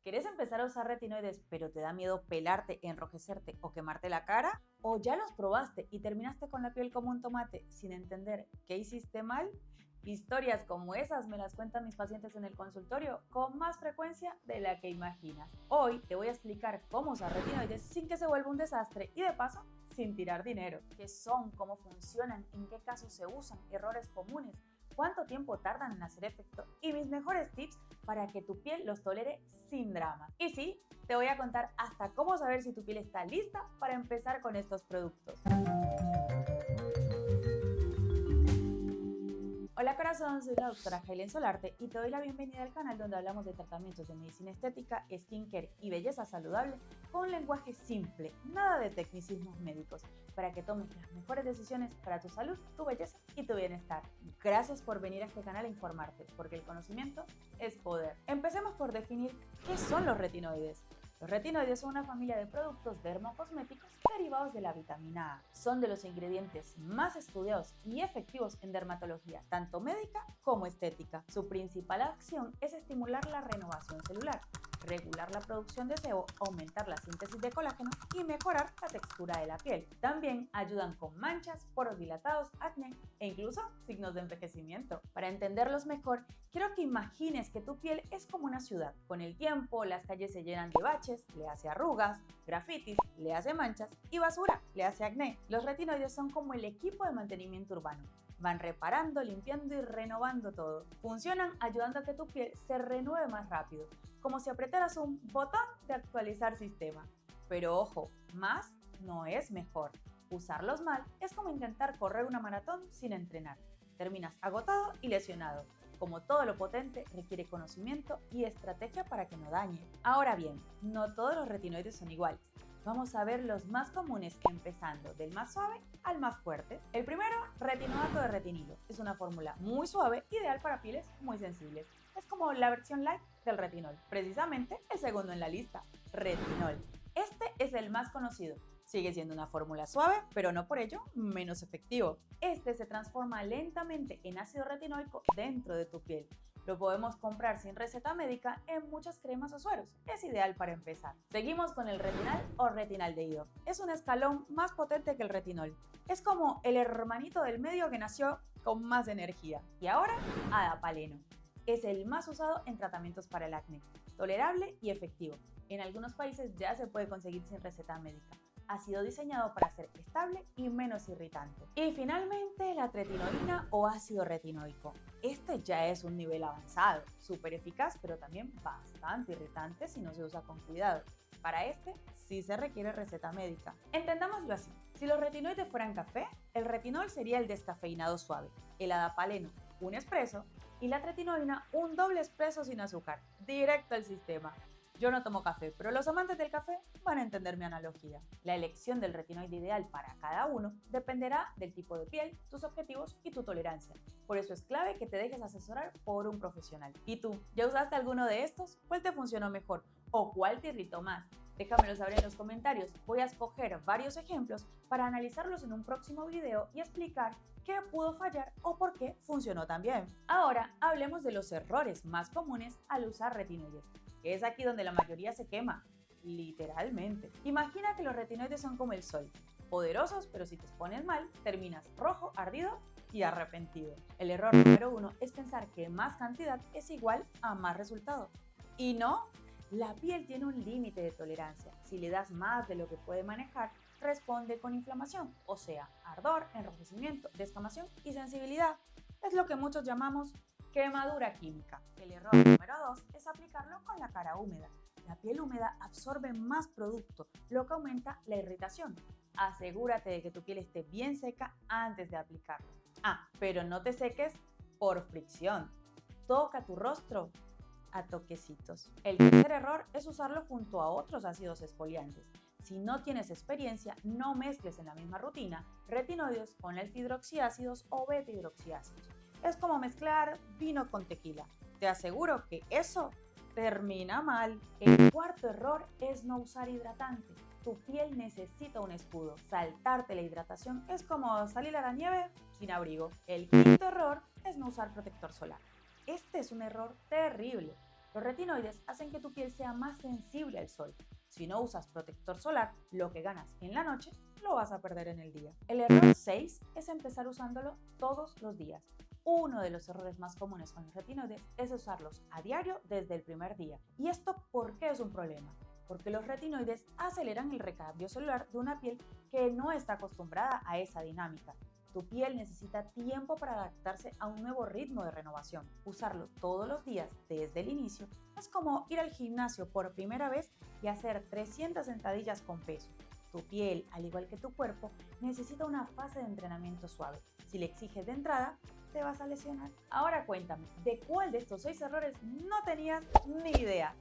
¿Querés empezar a usar retinoides pero te da miedo pelarte, enrojecerte o quemarte la cara? ¿O ya los probaste y terminaste con la piel como un tomate sin entender qué hiciste mal? Historias como esas me las cuentan mis pacientes en el consultorio con más frecuencia de la que imaginas. Hoy te voy a explicar cómo usar retinoides sin que se vuelva un desastre y de paso sin tirar dinero. ¿Qué son? ¿Cómo funcionan? ¿En qué casos se usan? ¿Errores comunes? ¿Cuánto tiempo tardan en hacer efecto? Y mis mejores tips para que tu piel los tolere sin drama. Y sí, te voy a contar hasta cómo saber si tu piel está lista para empezar con estos productos. Hola corazón, soy la doctora Helen Solarte y te doy la bienvenida al canal donde hablamos de tratamientos de medicina estética, skincare y belleza saludable con un lenguaje simple, nada de tecnicismos médicos, para que tomes las mejores decisiones para tu salud, tu belleza y tu bienestar. Gracias por venir a este canal a informarte, porque el conocimiento es poder. Empecemos por definir qué son los retinoides. Los retinoides son una familia de productos dermocosméticos derivados de la vitamina A. Son de los ingredientes más estudiados y efectivos en dermatología, tanto médica como estética. Su principal acción es estimular la renovación celular, regular la producción de sebo, aumentar la síntesis de colágeno y mejorar la textura de la piel. También ayudan con manchas, poros dilatados, acné e incluso signos de envejecimiento. Para entenderlos mejor, quiero que imagines que tu piel es como una ciudad. Con el tiempo, las calles se llenan de baches, le hace arrugas, grafitis, le hace manchas y basura, le hace acné. Los retinoides son como el equipo de mantenimiento urbano. Van reparando, limpiando y renovando todo. Funcionan ayudando a que tu piel se renueve más rápido, como si apretaras un botón de actualizar sistema. Pero ojo, más no es mejor. Usarlos mal es como intentar correr una maratón sin entrenar. Terminas agotado y lesionado. Como todo lo potente, requiere conocimiento y estrategia para que no dañe. Ahora bien, no todos los retinoides son iguales. Vamos a ver los más comunes, empezando del más suave al más fuerte. El primero, retinoato de retinilo. Es una fórmula muy suave, ideal para pieles muy sensibles. Es como la versión light del retinol. Precisamente el segundo en la lista, retinol. Este es el más conocido. Sigue siendo una fórmula suave, pero no por ello menos efectivo. Este se transforma lentamente en ácido retinoico dentro de tu piel. Lo podemos comprar sin receta médica en muchas cremas o sueros. Es ideal para empezar. Seguimos con el retinal o retinaldehído. Es un escalón más potente que el retinol. Es como el hermanito del medio que nació con más energía. Y ahora, adapaleno. Es el más usado en tratamientos para el acné. Tolerable y efectivo. En algunos países ya se puede conseguir sin receta médica. Ha sido diseñado para ser estable y menos irritante. Y finalmente, la tretinoína o ácido retinoico. Este ya es un nivel avanzado, súper eficaz, pero también bastante irritante si no se usa con cuidado. Para este sí se requiere receta médica. Entendámoslo así: si los retinoides fueran café, el retinol sería el descafeinado suave, el adapaleno un espresso y la tretinoína un doble espresso sin azúcar, directo al sistema. Yo no tomo café, pero los amantes del café van a entender mi analogía. La elección del retinoide ideal para cada uno dependerá del tipo de piel, tus objetivos y tu tolerancia. Por eso es clave que te dejes asesorar por un profesional. ¿Y tú? ¿Ya usaste alguno de estos? ¿Cuál te funcionó mejor? ¿O cuál te irritó más? Déjamelo saber en los comentarios. Voy a escoger varios ejemplos para analizarlos en un próximo video y explicar qué pudo fallar o por qué funcionó tan bien. Ahora hablemos de los errores más comunes al usar retinoides. Es aquí donde la mayoría se quema, literalmente. Imagina que los retinoides son como el sol, poderosos, pero si te expones mal, terminas rojo, ardido y arrepentido. El error número 1 es pensar que más cantidad es igual a más resultado. Y no, la piel tiene un límite de tolerancia. Si le das más de lo que puede manejar, responde con inflamación, o sea, ardor, enrojecimiento, descamación y sensibilidad. Es lo que muchos llamamos quemadura química. El error número 2 es aplicarlo con la cara húmeda. La piel húmeda absorbe más producto, lo que aumenta la irritación. Asegúrate de que tu piel esté bien seca antes de aplicarlo. Pero no te seques por fricción. Toca tu rostro a toquecitos. El tercer error es usarlo junto a otros ácidos exfoliantes. Si no tienes experiencia, no mezcles en la misma rutina retinoides con alfa-hidroxiácidos o beta-hidroxiácidos. Es como mezclar vino con tequila. Te aseguro que eso termina mal. El cuarto error es no usar hidratante. Tu piel necesita un escudo. Saltarte la hidratación es como salir a la nieve sin abrigo. El quinto error es no usar protector solar. Este es un error terrible. Los retinoides hacen que tu piel sea más sensible al sol. Si no usas protector solar, lo que ganas en la noche lo vas a perder en el día. El error 6 es empezar usándolo todos los días. Uno de los errores más comunes con los retinoides es usarlos a diario desde el primer día. ¿Y esto por qué es un problema? Porque los retinoides aceleran el recambio celular de una piel que no está acostumbrada a esa dinámica. Tu piel necesita tiempo para adaptarse a un nuevo ritmo de renovación. Usarlo todos los días desde el inicio es como ir al gimnasio por primera vez y hacer 300 sentadillas con peso. Tu piel, al igual que tu cuerpo, necesita una fase de entrenamiento suave. Si le exiges de entrada, te vas a lesionar. Ahora cuéntame, ¿de cuál de estos 6 errores no tenías ni idea?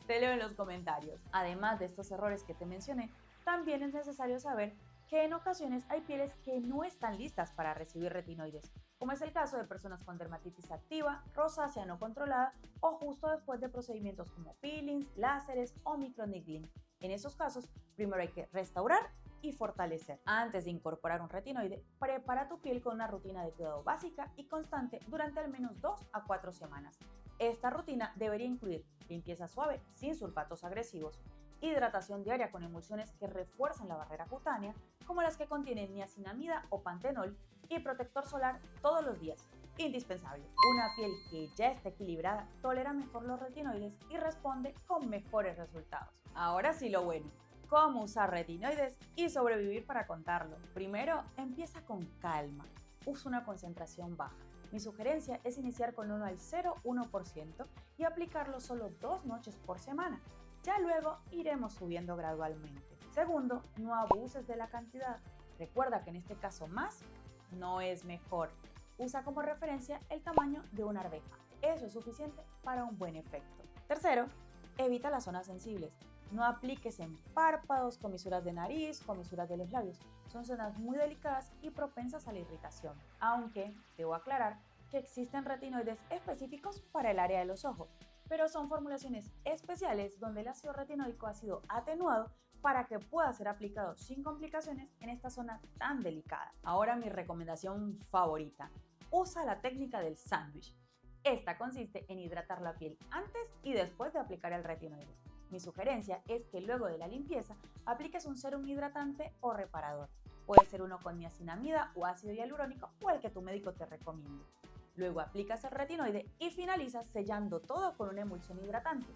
Te leo en los comentarios. Además de estos errores que te mencioné, también es necesario saber que en ocasiones hay pieles que no están listas para recibir retinoides, como es el caso de personas con dermatitis activa, rosácea no controlada o justo después de procedimientos como peelings, láseres o microneedling. En esos casos, primero hay que restaurar y fortalecer. Antes de incorporar un retinoide, prepara tu piel con una rutina de cuidado básica y constante durante al menos 2 a 4 semanas. Esta rutina debería incluir limpieza suave sin sulfatos agresivos, hidratación diaria con emulsiones que refuerzan la barrera cutánea, como las que contienen niacinamida o pantenol, y protector solar todos los días. Indispensable. Una piel que ya está equilibrada tolera mejor los retinoides y responde con mejores resultados. Ahora sí lo bueno. ¿Cómo usar retinoides y sobrevivir para contarlo? Primero, empieza con calma. Usa una concentración baja. Mi sugerencia es iniciar con 1 al 0,1% y aplicarlo solo 2 noches por semana. Ya luego iremos subiendo gradualmente. Segundo, no abuses de la cantidad. Recuerda que en este caso más no es mejor. Usa como referencia el tamaño de una arveja. Eso es suficiente para un buen efecto. Tercero, evita las zonas sensibles. No apliques en párpados, comisuras de nariz, comisuras de los labios. Son zonas muy delicadas y propensas a la irritación. Aunque debo aclarar que existen retinoides específicos para el área de los ojos, pero son formulaciones especiales donde el ácido retinóico ha sido atenuado para que pueda ser aplicado sin complicaciones en esta zona tan delicada. Ahora mi recomendación favorita. Usa la técnica del sándwich. Esta consiste en hidratar la piel antes y después de aplicar el retinoide. Mi sugerencia es que luego de la limpieza apliques un sérum hidratante o reparador. Puede ser uno con niacinamida o ácido hialurónico o el que tu médico te recomiende. Luego aplicas el retinoide y finalizas sellando todo con una emulsión hidratante.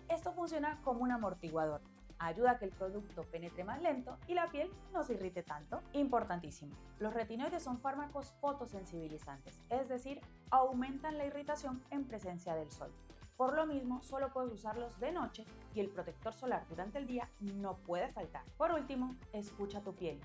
Esto funciona como un amortiguador. Ayuda a que el producto penetre más lento y la piel no se irrite tanto. Importantísimo, los retinoides son fármacos fotosensibilizantes, es decir, aumentan la irritación en presencia del sol. Por lo mismo, solo puedes usarlos de noche y el protector solar durante el día no puede faltar. Por último, escucha tu piel.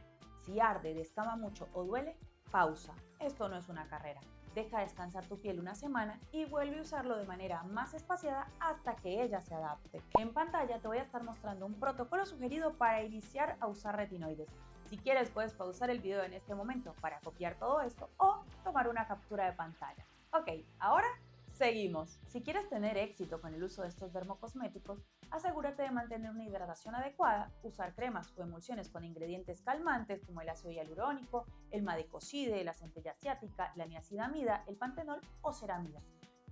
Si arde, descama mucho o duele, pausa. Esto no es una carrera. Deja descansar tu piel una semana y vuelve a usarlo de manera más espaciada hasta que ella se adapte. En pantalla te voy a estar mostrando un protocolo sugerido para iniciar a usar retinoides. Si quieres puedes pausar el video en este momento para copiar todo esto o tomar una captura de pantalla. Ok, ahora seguimos. Si quieres tener éxito con el uso de estos dermocosméticos, asegúrate de mantener una hidratación adecuada, usar cremas o emulsiones con ingredientes calmantes como el ácido hialurónico, el madecoside, la centella asiática, la niacinamida, el pantenol o ceramidas.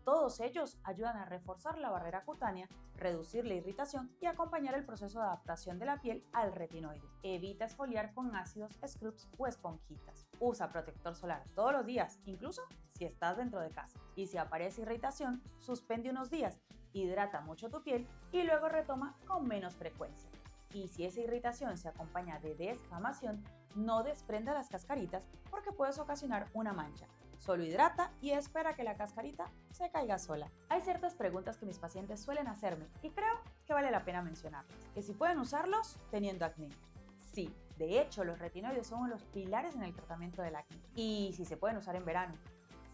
Todos ellos ayudan a reforzar la barrera cutánea, reducir la irritación y acompañar el proceso de adaptación de la piel al retinoide. Evita exfoliar con ácidos, scrubs o esponjitas. Usa protector solar todos los días, incluso si estás dentro de casa. Y si aparece irritación, suspende unos días, hidrata mucho tu piel y luego retoma con menos frecuencia. Y si esa irritación se acompaña de descamación, no desprenda las cascaritas porque puedes ocasionar una mancha. Solo hidrata y espera que la cascarita se caiga sola. Hay ciertas preguntas que mis pacientes suelen hacerme y creo que vale la pena mencionarlas. Que si pueden usarlos teniendo acné. Sí, de hecho los retinoides son los pilares en el tratamiento del acné. Y si se pueden usar en verano.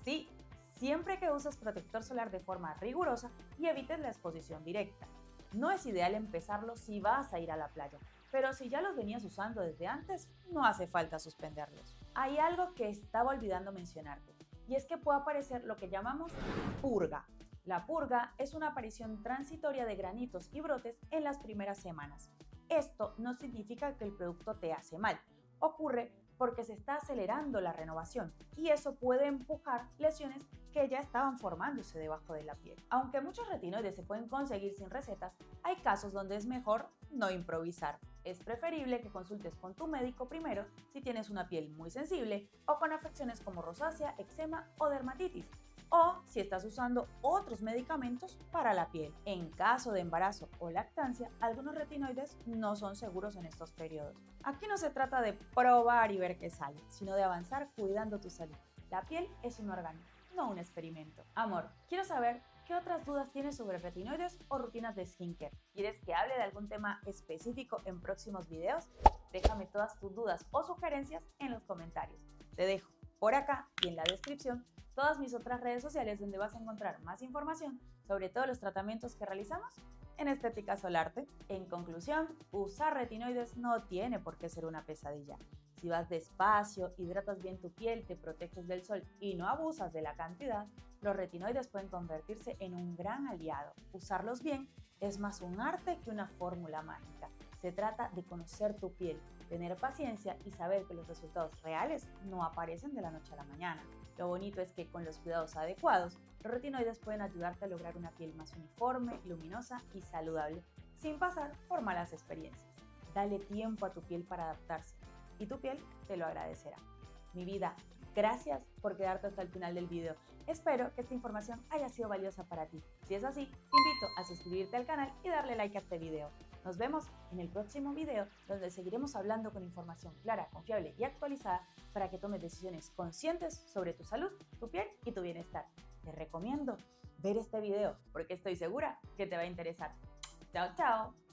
Sí, siempre que uses protector solar de forma rigurosa y evites la exposición directa. No es ideal empezarlo si vas a ir a la playa, pero si ya los venías usando desde antes, no hace falta suspenderlos. Hay algo que estaba olvidando mencionarte, y es que puede aparecer lo que llamamos purga. La purga es una aparición transitoria de granitos y brotes en las primeras semanas. Esto no significa que el producto te hace mal. Ocurre porque se está acelerando la renovación y eso puede empujar lesiones que ya estaban formándose debajo de la piel. Aunque muchos retinoides se pueden conseguir sin recetas, hay casos donde es mejor no improvisar. Es preferible que consultes con tu médico primero si tienes una piel muy sensible o con afecciones como rosácea, eczema o dermatitis, o si estás usando otros medicamentos para la piel. En caso de embarazo o lactancia, algunos retinoides no son seguros en estos periodos. Aquí no se trata de probar y ver qué sale, sino de avanzar cuidando tu salud. La piel es un órgano, no un experimento. Amor, quiero saber qué otras dudas tienes sobre retinoides o rutinas de skincare. ¿Quieres que hable de algún tema específico en próximos videos? Déjame todas tus dudas o sugerencias en los comentarios. Te dejo por acá y en la descripción todas mis otras redes sociales donde vas a encontrar más información sobre todos los tratamientos que realizamos en Estética Solarte. En conclusión, usar retinoides no tiene por qué ser una pesadilla. Si vas despacio, hidratas bien tu piel, te proteges del sol y no abusas de la cantidad, los retinoides pueden convertirse en un gran aliado. Usarlos bien es más un arte que una fórmula mágica. Se trata de conocer tu piel, tener paciencia y saber que los resultados reales no aparecen de la noche a la mañana. Lo bonito es que con los cuidados adecuados, los retinoides pueden ayudarte a lograr una piel más uniforme, luminosa y saludable, sin pasar por malas experiencias. Dale tiempo a tu piel para adaptarse y tu piel te lo agradecerá. Mi vida, gracias por quedarte hasta el final del video. Espero que esta información haya sido valiosa para ti. Si es así, te invito a suscribirte al canal y darle like a este video. Nos vemos en el próximo video donde seguiremos hablando con información clara, confiable y actualizada para que tomes decisiones conscientes sobre tu salud, tu piel y tu bienestar. Te recomiendo ver este video porque estoy segura que te va a interesar. Chao, chao.